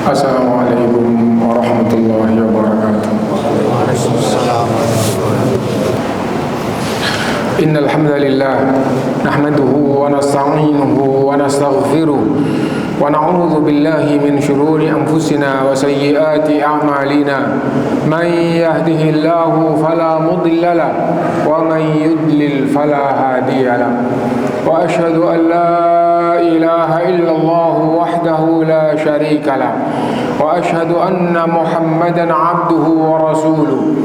Assalamualaikum warahmatullahi wabarakatuh. Innal hamdalillah nahmaduhu wa nasta'inuhu wa nastaghfiruh wa na'udzu billahi min shururi anfusina wa sayyiati a'malina. Man yahdihillahu fala mudilla lahu wa man yudlil fala hadiya lahu. Wa asyhadu an la ilaha illallah wahdahu la syarika lahu wa asyhadu anna Muhammadan 'abduhu wa rasuluh.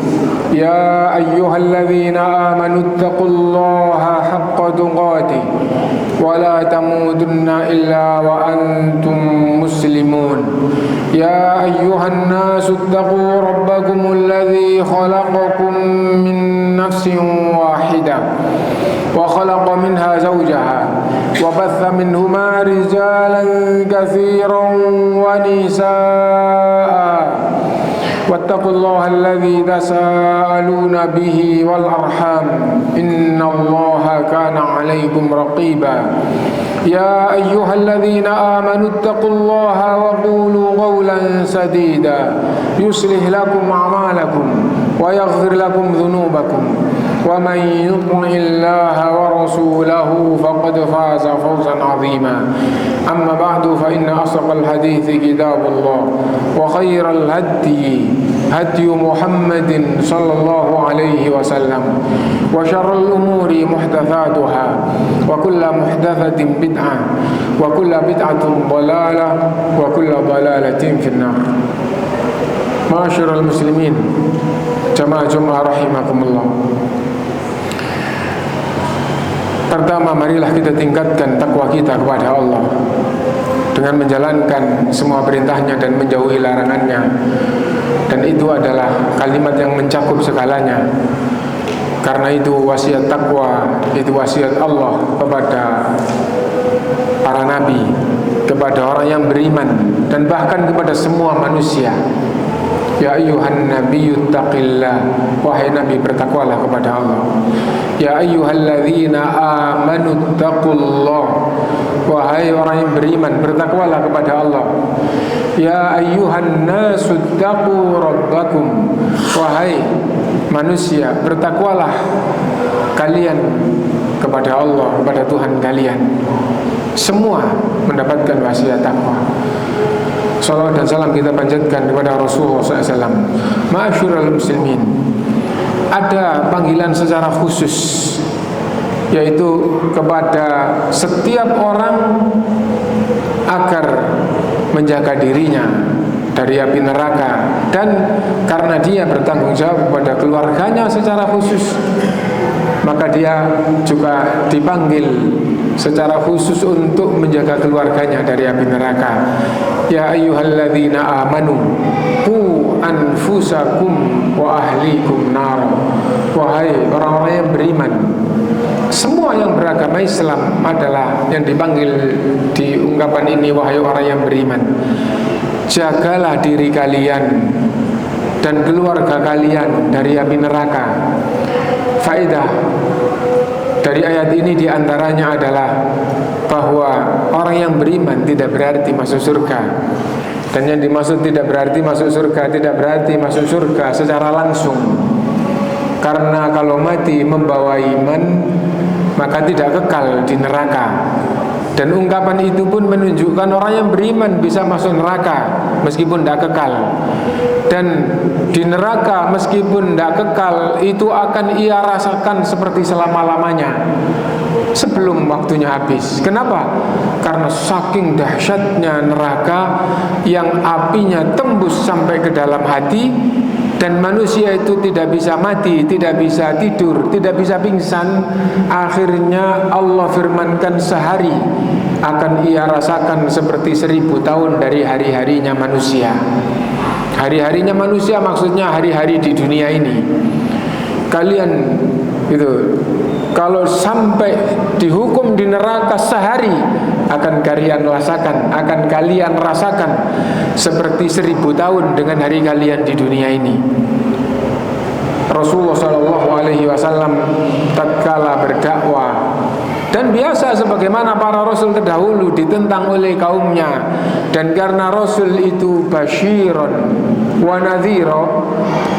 Ya ayyuhalladzina amanu taqullaha haqqa tuqatih wa la tamutunna illa wa antum muslimun. Ya ayyuhan nasu taqu rabbakumul ladzi khalaqakum min nafsin wahidah wa khalaqa minha zawjaha wa batha minhuma rijalan katsiran wa nisaa. Wattaqullaha alladzi tasaaluna bihi wal arham innallaha kana 'alaikum raqiba. Ya ayyuhalladzina amanu taqullaha wa qulu qawlan sadida yuslih lakum a'malakum wa yaghfir lakum dhunubakum wa man yuti'illaha wa rasulahu faqad faza fawzan 'azima. Amma ba'du fa inna asdaqal hadithi kitabullah wa khairal hadi hadi Muhammadin sallallahu alaihi wasallam wa syarrul umuri muhdatsatuha wa kullu muhdatsatin bid'ah wa kullu bid'atin dhalalah wa kullu dhalalatin finnar. Ma'asyiral muslimin, jamaah rahimakumullah. Pertama, marilah kita tingkatkan takwa kita kepada Allah dengan menjalankan semua perintahnya dan menjauhi larangannya. Dan itu adalah kalimat yang mencakup segalanya. Karena itu wasiat takwa, itu wasiat Allah kepada para nabi, kepada orang yang beriman, dan bahkan kepada semua manusia. Ya ayyuhan nabiyyu taqillah, wahai nabi bertakwalah kepada Allah. Ya ayyuhalladzina amanu taqullah, wahai orang yang beriman bertakwalah kepada Allah. Ya ayyuhan nasu taqu rabbakum, wahai manusia bertakwalah kalian kepada Allah, kepada Tuhan kalian. Semua mendapatkan wasiat takwa. Salawat dan salam kita panjatkan kepada Rasulullah SAW. Ma'asyiral muslimin, ada panggilan secara khusus, yaitu kepada setiap orang agar menjaga dirinya dari api neraka, dan karena dia bertanggung jawab kepada keluarganya secara khusus, maka dia juga dipanggil secara khusus untuk menjaga keluarganya dari api neraka. Ya ayyuhalladzina amanu qu anfusakum wa ahlikum nar, wahai orang-orang yang beriman. Semua yang beragama Islam adalah yang dipanggil di ungkapan ini, wahai orang yang beriman. Jagalah diri kalian dan keluarga kalian dari api neraka. Faedah dari ayat ini diantaranya adalah bahwa orang yang beriman tidak berarti masuk surga. Dan yang dimaksud tidak berarti masuk surga, tidak berarti masuk surga secara langsung. Karena kalau mati membawa iman, maka tidak kekal di neraka. Dan ungkapan itu pun menunjukkan orang yang beriman bisa masuk neraka meskipun tidak kekal. Dan di neraka meskipun tidak kekal, itu akan ia rasakan seperti selama-lamanya sebelum waktunya habis. Kenapa? Karena saking dahsyatnya neraka yang apinya tembus sampai ke dalam hati, dan manusia itu tidak bisa mati, tidak bisa tidur, tidak bisa pingsan. Akhirnya Allah firmankan sehari akan ia rasakan seperti 1000 tahun dari hari-harinya manusia. Hari-harinya manusia maksudnya hari-hari di dunia ini. Kalian itu kalau sampai dihukum di neraka sehari, akan kalian rasakan seperti 1000 tahun dengan hari kalian di dunia ini. Rasulullah SAW tatkala berdakwah Dan biasa sebagaimana para rasul terdahulu ditentang oleh kaumnya. Dan karena rasul itu basyiron wa nadhira,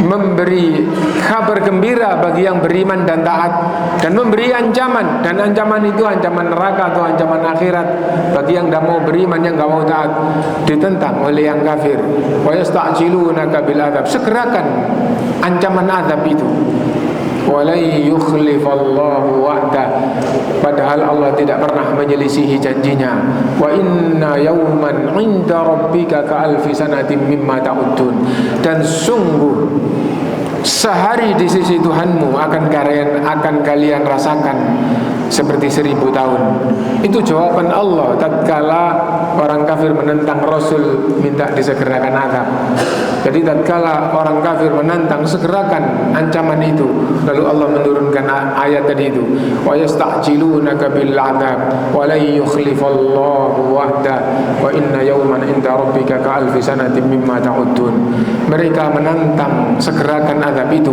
memberi kabar gembira bagi yang beriman dan taat, dan memberi ancaman, dan ancaman itu ancaman neraka atau ancaman akhirat bagi yang tidak mau beriman, yang tidak mau taat, ditentang oleh yang kafir. Wa yasta'jilunaka bil adzab, segerakan ancaman azab itu. Walai yukhlifallahu wa'da, padahal Allah tidak pernah menyelisihi janjinya. Wa inna yawman 'inda rabbika ka'alfi sanatin mimma ta'udun, dan sungguh sehari di sisi Tuhanmu akan kalian rasakan seperti 1000 tahun. Itu jawaban Allah tatkala orang kafir menentang Rasul minta disegerakan azab. Jadi tatkala orang kafir menantang, segerakan ancaman itu. Lalu Allah menurunkan ayat tadi itu, wa yasta'jilunaka bil 'adzab wa la yukhlifallahu wa'da wa inna yawman 'inda rabbika ka'alfi sanatin mimma ta'udun. Mereka menantang segerakan azab itu,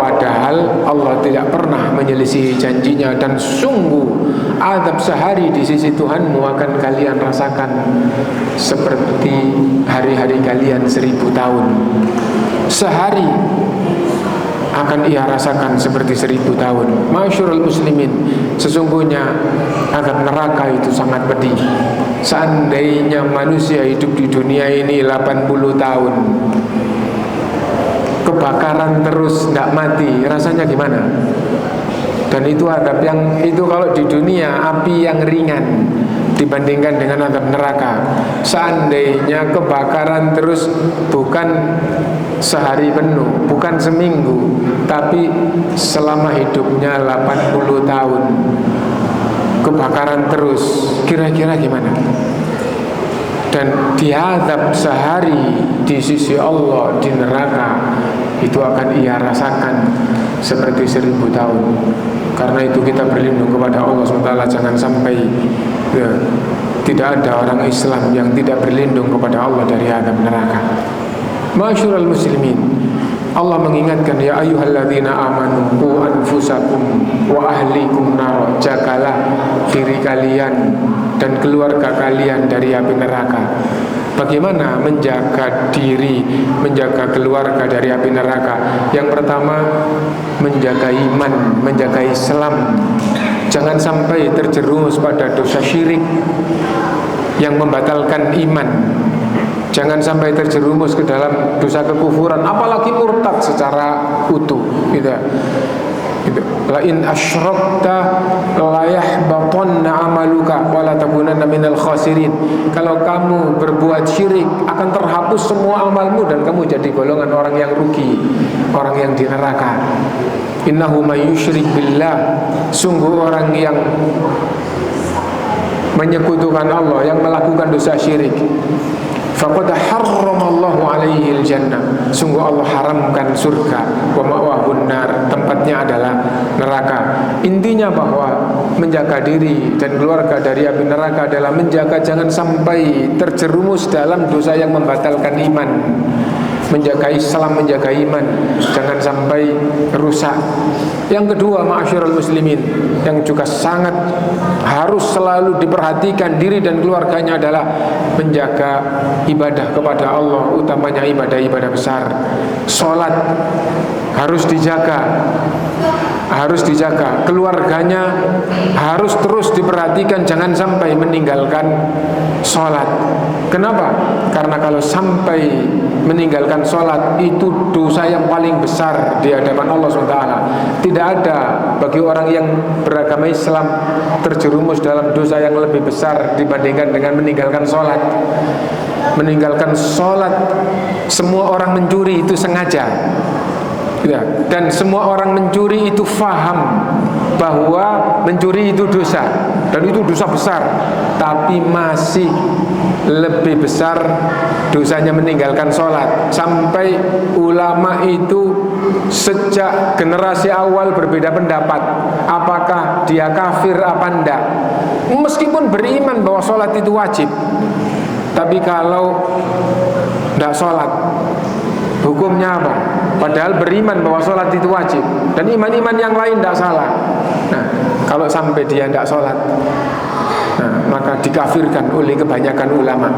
padahal Allah tidak pernah menyelisihi janjinya. Dan sungguh azab sehari di sisi Tuhanmu akan kalian rasakan seperti hari-hari kalian 1000 tahun. Sehari akan ia rasakan seperti 1000 tahun. Masyurul muslimin, sesungguhnya azab neraka itu sangat pedih. Seandainya manusia hidup di dunia ini 80 tahun, kebakaran terus tidak mati, rasanya gimana? Dan itu azab yang itu kalau di dunia api yang ringan dibandingkan dengan azab neraka. Seandainya kebakaran terus bukan sehari penuh, bukan seminggu, tapi selama hidupnya 80 tahun kebakaran terus, kira-kira gimana? Dan diazab sehari di sisi Allah di neraka, itu akan ia rasakan seperti 1000 tahun. Karena itu kita berlindung kepada Allah SWT. Jangan sampai tidak ada orang Islam yang tidak berlindung kepada Allah dari azab neraka. Masyurul muslimin, Allah mengingatkan, ya ayyuhalladzina amanu qu anfusakum wa ahlikum nar, jagalah diri kalian dan keluarga kalian dari api neraka. Bagaimana menjaga diri, menjaga keluarga dari api neraka? Yang pertama, menjaga iman, menjaga Islam. Jangan sampai terjerumus pada dosa syirik yang membatalkan iman. Jangan sampai terjerumus ke dalam dosa kekufuran, apalagi murtad secara utuh, gitu. La in asyrakta la yahbatanna amaluka wa la takunanna minal khasirin. Kalau kamu berbuat syirik, akan terhapus semua amalmu dan kamu jadi golongan orang yang rugi, orang yang di neraka. Innahu may yusyrik billah, sungguh orang yang menyekutukan Allah, yang melakukan dosa syirik, faqad harramallahu alaihi al-jannah, sungguh Allah haramkan surga, wa ma'wahun nar, tempatnya adalah neraka. Intinya bahwa menjaga diri dan keluarga dari api neraka adalah menjaga jangan sampai terjerumus dalam dosa yang membatalkan iman. Menjaga Islam, menjaga iman, jangan sampai rusak. Yang kedua, ma'asyiral muslimin, yang juga sangat harus selalu diperhatikan diri dan keluarganya adalah menjaga ibadah kepada Allah, utamanya ibadah-ibadah besar. Sholat harus dijaga, harus dijaga. Keluarganya harus terus diperhatikan, jangan sampai meninggalkan sholat. Kenapa? Karena kalau sampai meninggalkan sholat, itu dosa yang paling besar di hadapan Allah SWT. Tidak ada bagi orang yang beragama Islam terjerumus dalam dosa yang lebih besar dibandingkan dengan meninggalkan sholat. Meninggalkan sholat, semua orang mencuri itu sengaja, ya, dan semua orang mencuri itu faham bahwa mencuri itu dosa, dan itu dosa besar, tapi masih lebih besar dosanya meninggalkan sholat. Sampai ulama itu sejak generasi awal berbeda pendapat, apakah dia kafir apa enggak, meskipun beriman bahwa sholat itu wajib. Tapi kalau enggak sholat, hukumnya apa? Padahal beriman bahwa sholat itu wajib, dan iman-iman yang lain tidak salah. Nah, kalau sampai dia tidak sholat. Nah, maka dikafirkan oleh kebanyakan ulama.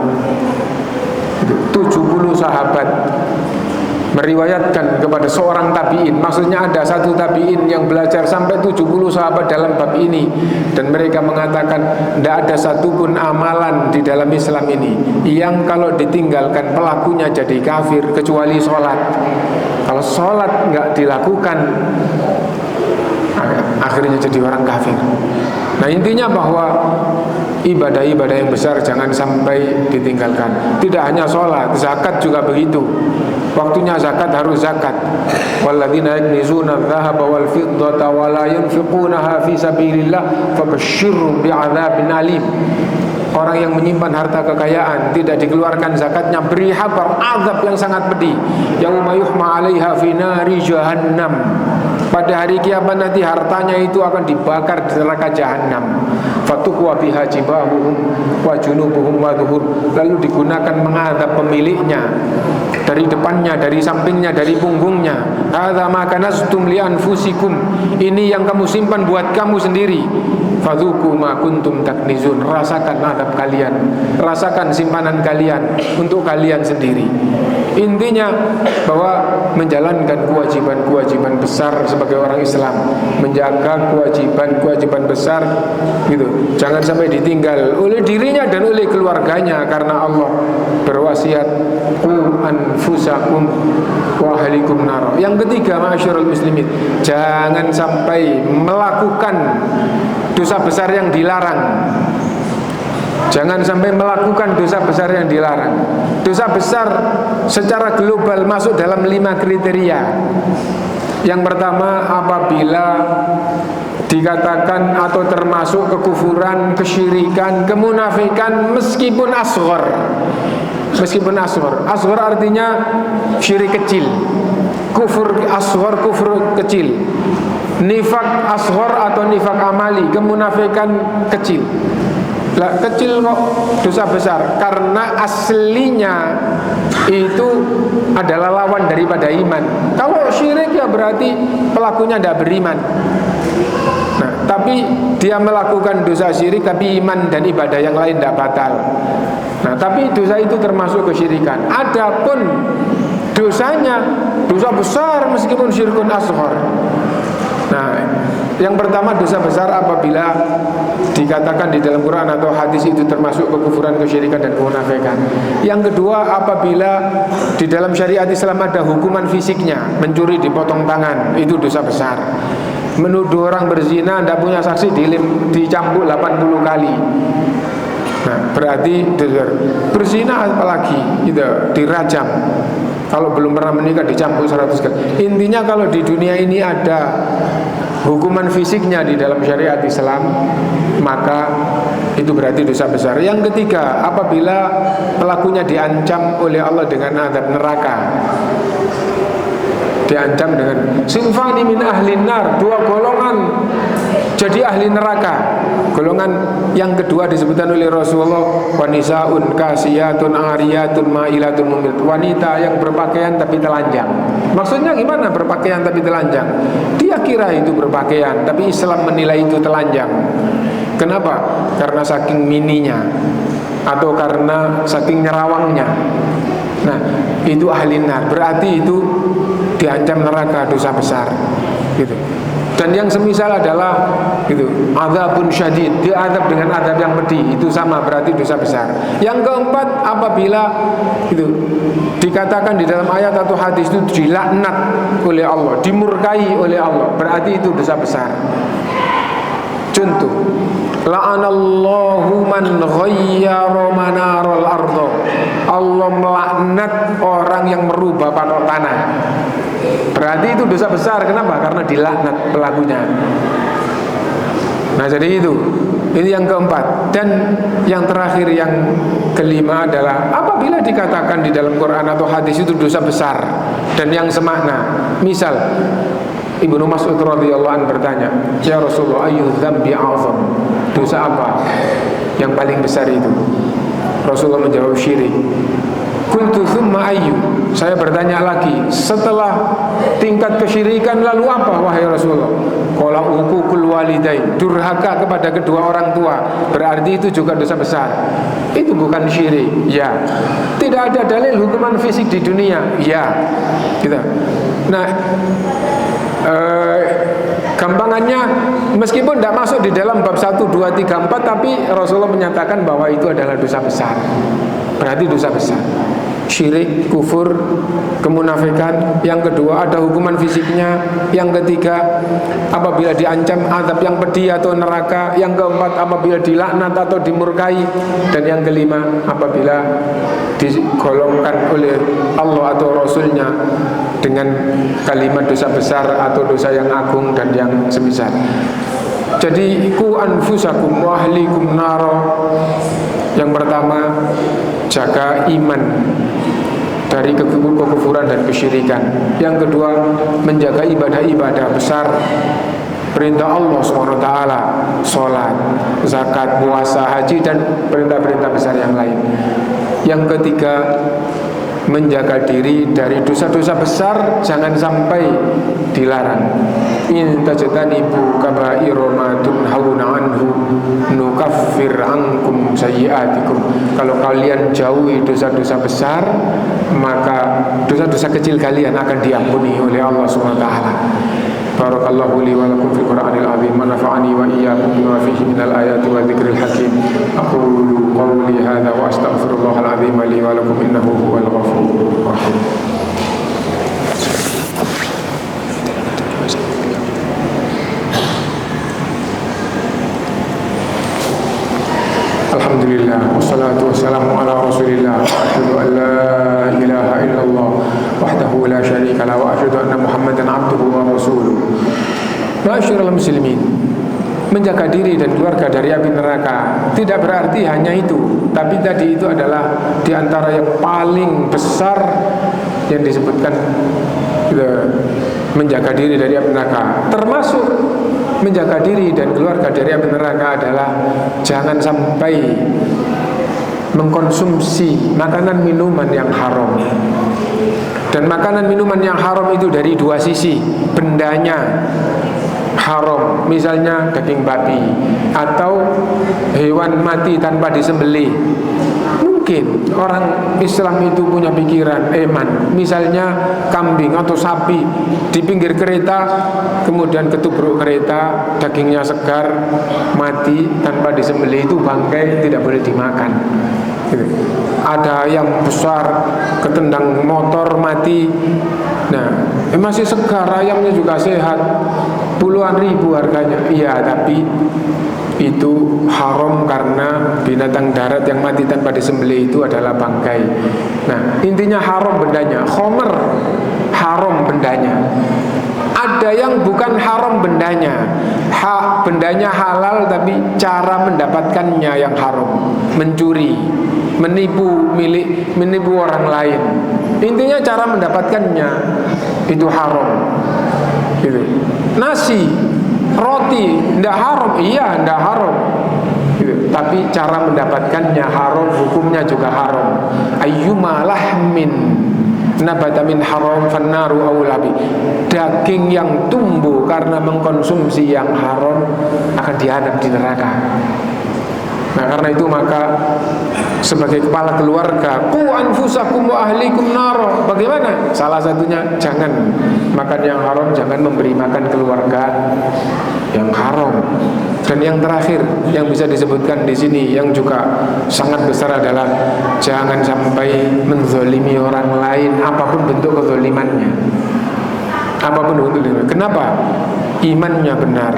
70 sahabat meriwayatkan kepada seorang tabi'in. Maksudnya ada satu tabi'in yang belajar sampai 70 sahabat dalam bab ini, dan mereka mengatakan tidak ada satupun amalan di dalam Islam ini yang kalau ditinggalkan pelakunya jadi kafir kecuali sholat. Kalau sholat nggak dilakukan, akhirnya jadi orang kafir. Nah, intinya bahwa ibadah-ibadah yang besar jangan sampai ditinggalkan. Tidak hanya sholat, zakat juga begitu. Waktunya zakat harus zakat. Walladzina yaknizuna adh-dhahaba wal fiddata wa la yunfiqunaha fi sabilillah fabashshirhum bi'adzabin alim. Orang yang menyimpan harta kekayaan tidak dikeluarkan zakatnya, beri kabar azab yang sangat pedih. Yauma yuhma 'alaiha fi nari jahannam. Pada hari kiamat nanti hartanya itu akan dibakar di neraka jahanam. Fatuqwa biha jibahuhum wa junubuhum wa dhuhur. Lalu digunakan mengadab pemiliknya dari depannya, dari sampingnya, dari punggungnya. Hadza ma kanaztum li anfusikum. Ini yang kamu simpan buat kamu sendiri. Fadzuqu ma kuntum taknizun. Rasakan adab kalian, rasakan simpanan kalian untuk kalian sendiri. Intinya bahwa menjalankan kewajiban-kewajiban besar sebagai orang Islam, menjaga kewajiban-kewajiban besar gitu, jangan sampai ditinggal oleh dirinya dan oleh keluarganya, karena Allah berwasiat qu anfusakum wa ahlikum nar. Yang ketiga, ma'asyiral muslimin, jangan sampai melakukan dosa besar yang dilarang. Jangan sampai melakukan dosa besar yang dilarang. Dosa besar secara global masuk dalam 5 kriteria. Yang pertama, apabila dikatakan atau termasuk kekufuran, kesyirikan, kemunafikan meskipun asghar. Meskipun asghar. Asghar artinya syirik kecil. Kufur asghar, kufur kecil. Nifak asghar atau nifak amali, kemunafikan kecil. Lah, kecil kok dosa besar, karena aslinya itu adalah lawan daripada iman. Kalau syirik ya berarti pelakunya tidak beriman. Nah, tapi dia melakukan dosa syirik tapi iman dan ibadah yang lain tidak batal. Nah, tapi dosa itu termasuk kesyirikan. Adapun dosanya dosa besar meskipun syirkun asghar. Nah, yang pertama, dosa besar apabila dikatakan di dalam Quran atau hadis itu termasuk kekufuran, kesyirikan dan kemunafikan. Yang kedua, apabila di dalam syariat Islam ada hukuman fisiknya, mencuri dipotong tangan, itu dosa besar. Menuduh orang berzina, tidak punya saksi, dicambuk 80 kali. Nah, berarti berzina apalagi itu dirajam. Kalau belum pernah menikah dicambuk 100 kali. Intinya kalau di dunia ini ada hukuman fisiknya di dalam syariat Islam, maka itu berarti dosa besar. Yang ketiga, apabila pelakunya diancam oleh Allah dengan azab neraka. Diancam dengan sinfani min ahlin nar, 2 golongan jadi ahli neraka. Golongan yang kedua disebutkan oleh Rasulullah, wanisaun kasiyatun ariyatun ma'ilatun mumil, wanita yang berpakaian tapi telanjang. Maksudnya gimana berpakaian tapi telanjang? Dia kira itu berpakaian, tapi Islam menilai itu telanjang. Kenapa? Karena saking mininya atau karena saking nyerawangnya. Nah, itu ahli nar, berarti itu diancam neraka, dosa besar gitu. Dan yang semisal adalah gitu, azabun syadid, diazab dengan azab yang pedih, itu sama, berarti dosa besar. Yang keempat, apabila itu dikatakan di dalam ayat atau hadis itu dilaknat oleh Allah, dimurkai oleh Allah, berarti itu dosa besar. Contoh, la'anallahu man ghayyara manaral ardh. Allah melaknat orang yang merubah patok tanah. Berarti itu dosa besar. Kenapa? Karena dilaknat pelakunya. Nah, jadi itu. Ini yang keempat. Dan yang terakhir, yang kelima adalah apabila dikatakan di dalam Quran atau hadis itu dosa besar dan yang semakna. Misal Ibnu Mas'ud radhiyallahu anhu bertanya, "Ya Rasulullah, ayyu dzambi a'zam?" Dosa apa yang paling besar itu? Rasulullah menjawab, syirik. Qultu tsumma ayyu? saya bertanya lagi, setelah tingkat kesyirikan lalu apa wahai Rasulullah? Qala uququl walidain, durhaka kepada kedua orang tua, berarti itu juga dosa besar. Itu bukan syirik, ya. Tidak ada dalil hukuman fisik di dunia, ya. Gitu. Nah, gampangannya meskipun tidak masuk di dalam bab 1, 2, 3, 4, tapi Rasulullah menyatakan bahwa itu adalah dosa besar. Berarti dosa besar. Syirik, kufur, kemunafikan. Yang kedua ada hukuman fisiknya. Yang ketiga apabila diancam azab yang pedih atau neraka. Yang keempat apabila dilaknat atau dimurkai. Dan yang kelima apabila digolongkan oleh Allah atau Rasulnya dengan kalimat dosa besar atau dosa yang agung dan yang semisal. Jadi ku anfusakum wa ahlikum naro. Yang pertama, jaga iman dari kekufuran dan kesyirikan. Yang kedua, menjaga ibadah-ibadah besar, perintah Allah SWT, sholat, zakat, puasa, haji, dan perintah-perintah besar yang lain. Yang ketiga, menjaga diri dari dosa-dosa besar, jangan sampai dilarang. In tajtanibu kaba'ira ma tunhauna anhu nukaffir ankum sayyi'atikum. Kalau kalian jauhi dosa-dosa besar, maka dosa-dosa kecil kalian akan diampuni oleh Allah SWT. Barakallahu li wa lakum fil Qur'anil azim wa nafa'ani wa iyyakum bima fihi minal ayati wa dzikril hakim. Aqulu qawli hadza wa astaghfirullahal azim li wa lakum innahu huwal ghafurur rahim. Alhamdulillah, wassalatu wassalamu ala rasulillah, wa asyhadu an la ilaha illallah wahdahu la syarika lah, wa asyhadu anna Muhammadan abduhu wa rasuluh. Ma'asyiral muslimin, menjaga diri dan keluarga dari api neraka tidak berarti hanya itu, tapi tadi itu adalah di antara yang paling besar yang disebutkan, menjaga diri dari api neraka. Termasuk menjaga diri dan keluarga dari api neraka adalah jangan sampai mengkonsumsi makanan minuman yang haram. Dan makanan minuman yang haram itu dari dua sisi. Bendanya haram, misalnya daging babi atau hewan mati tanpa disembelih. Mungkin orang Islam itu punya pikiran eman, misalnya kambing atau sapi di pinggir kereta, kemudian ketubruk kereta, dagingnya segar, mati tanpa disembelih, itu bangkai, tidak boleh dimakan. Ada ayam besar ketendang motor mati, nah masih segar, ayamnya juga sehat, puluhan ribu harganya. Iya, tapi itu haram karena binatang darat yang mati tanpa disembelih itu adalah bangkai. Nah, intinya haram bendanya. Khomer haram bendanya. Ada yang bukan haram bendanya, bendanya halal tapi cara mendapatkannya yang haram. Mencuri, menipu orang lain. Intinya cara mendapatkannya itu haram. Gitu. Nasi, roti, tidak haram, iya tidak haram, gitu. Tapi cara mendapatkannya haram, hukumnya juga haram. Ayyuma lahmin nabata min haram fannaru aulabi. Daging yang tumbuh karena mengkonsumsi yang haram akan dihadap di neraka. Nah, karena itu maka sebagai kepala keluarga, qu anfusakum wa ahlikum nar. Bagaimana? Salah satunya jangan makan yang haram, jangan memberi makan keluarga yang haram. Dan yang terakhir yang bisa disebutkan di sini yang juga sangat besar adalah jangan sampai menzolimi orang lain apapun bentuk kezolimannya. Apapun bentuknya. Kenapa? Imannya benar,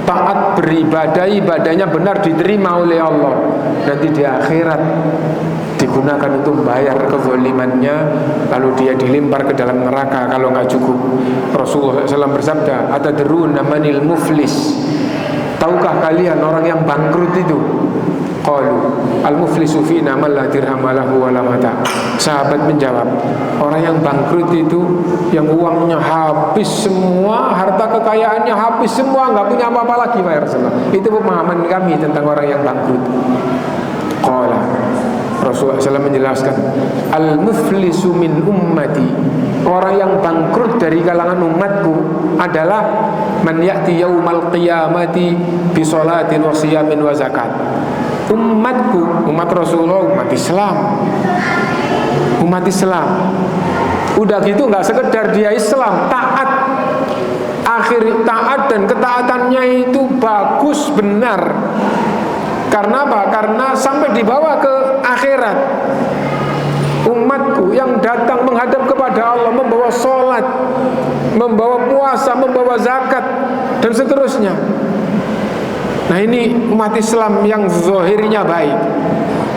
taat beribadah, ibadahnya benar, diterima oleh Allah. Nanti di akhirat digunakan untuk membayar kezalimannya, lalu dia dilempar ke dalam neraka kalau nggak cukup. Rasulullah SAW bersabda, atadruna manil muflis? Tahukah kalian orang yang bangkrut itu? Qalu al-muflisu fina man la dirham lahu wa la mata. Sahabat menjawab, orang yang bangkrut itu yang uangnya habis semua, harta kekayaannya habis semua, nggak punya apa-apa lagi, ya Rasulullah. Itu pemahaman kami tentang orang yang bangkrut. Qala Rasulullah SAW menjelaskan, al-muflisu min ummati, orang yang bangkrut dari kalangan umatku adalah man ya'ti yaumal qiyamati bi sholatin wa siyamin wa zakat. Umatku, umat Rasulullah, umat Islam. Umat Islam. Udah gitu nggak sekedar dia Islam, taat. Akhir taat dan ketaatannya itu bagus, benar. Karena apa? Karena sampai dibawa ke akhirat. Umatku yang datang menghadap kepada Allah, membawa sholat, membawa puasa, membawa zakat, dan seterusnya. Nah, ini umat Islam yang zahirnya baik,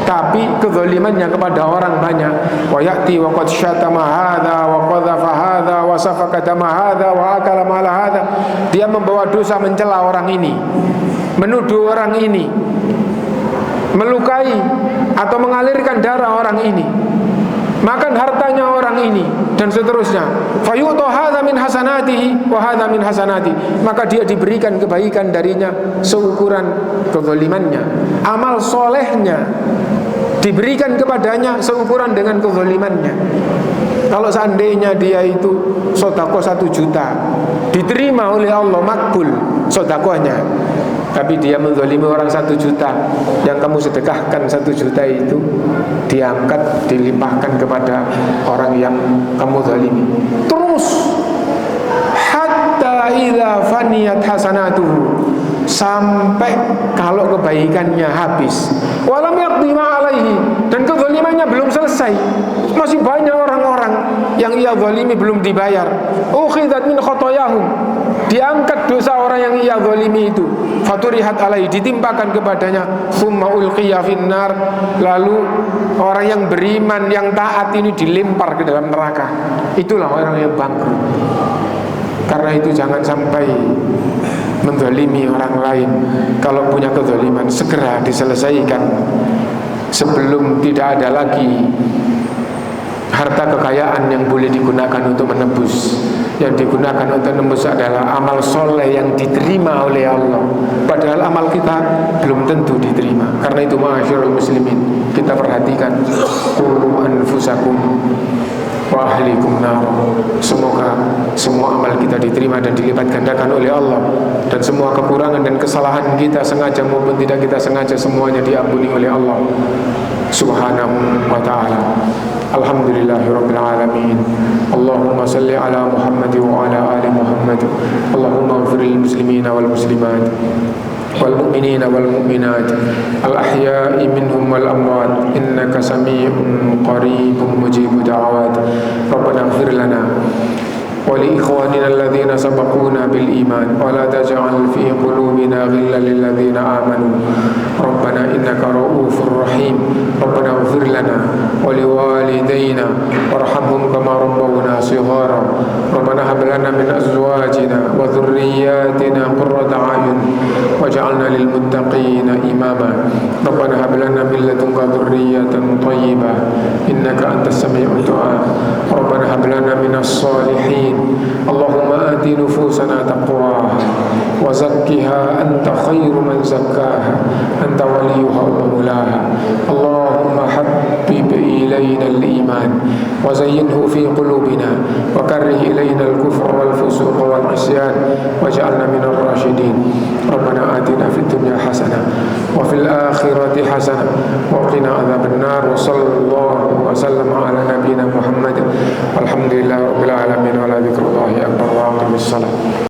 tapi kezalimannya kepada orang banyak. Wa ya'ti wa qad syatama hadza wa qadhafa hadza wa safaka dama hadza wa akala mala hadza. Dia membawa dosa, mencela orang ini, menuduh orang ini, melukai atau mengalirkan darah orang ini, makan hartanya orang ini, dan seterusnya. Fayu'ta hadza min hasanatihi wa hadza min hasanati. Maka dia diberikan kebaikan darinya seukuran kezalimannya. Amal solehnya diberikan kepadanya seukuran dengan kezalimannya. Kalau seandainya dia itu sedekah 1 juta, diterima oleh Allah, makbul sedekahnya. Tapi dia menzalimi orang 1 juta, yang kamu sedekahkan 1 juta itu diangkat, dilimpahkan kepada orang yang kamu zalimi. Terus hatta idza faniyat hasanatuhu, sampai kalau kebaikannya habis, walam yaqdi ma alaihi, dan kezalimannya belum selesai, masih banyak orang-orang yang ia zalimi belum dibayar. Ukhidat min khotoyahum, diangkat dosa orang yang ia zalimi itu, faturihat alaihi, ditimpakan kepadanya, summa ulqiya finnar, lalu orang yang beriman, yang taat ini dilempar ke dalam neraka. Itulah orang yang bangkrut. Karena itu jangan sampai menzalimi orang lain. Kalau punya kezaliman, segera diselesaikan sebelum tidak ada lagi harta kekayaan yang boleh digunakan untuk menebus. Yang digunakan untuk menebus adalah amal soleh yang diterima oleh Allah. Padahal amal kita belum tentu diterima. Karena itu ma'asyiral muslimin, kita perhatikan, qu anfusakum wa ahlikum nar. Semoga semua amal kita diterima dan dilipat gandakan oleh Allah, dan semua kekurangan dan kesalahan kita sengaja maupun tidak kita sengaja semuanya diampuni oleh Allah Subhanahu wa ta'ala. Alhamdulillahirabbil alamin. Allahumma salli ala Muhammad wa ala ali Muhammad. Allahumma ighfir lil muslimina wal muslimat wal mu'minina wal mu'minat al ahya'i minhum wal amwat, innaka sami'un qaribun mujibud da'awat. Rabbana ighfir lana wa li ikhwanina alladhina sabaquna bil iman wa la taj'al fi qulubina ghillan lil ladzina amanu rabbana innaka ra'ufur rahim. Rabbana ighfir lana wa li walidayna warhamhum kama rabbawna shighara. Rabbana hab lana min azwajina wa dhurriyyatina qurrata a'yun waj'alna lil muttaqina imama. Rabbana hab lana min ladunka dhurriyyatan thayyibah innaka antas sami'ud du'a. Rabbana hab lana minas salihin. Allahumma ati nufusana taqwaha wa zakkiha anta khairu man zakkaha anta waliyuha wa mawlaha. Allahumma habbib ilayna al-iman wa zayyinhu fi qulubina wa karrih ilayna al-kufra wal fusuq wal isyan waj'alna minar rasyidin. Rabbana atina fid dunya hasanah wa fil akhirati hasanah wa qina adzaban nar. Wa sallallahu wa sallama ala nabiyyina Muhammad. Alhamdulillahirabbil alamin wa la dzikrullahi akbar. Wa aqimis salat.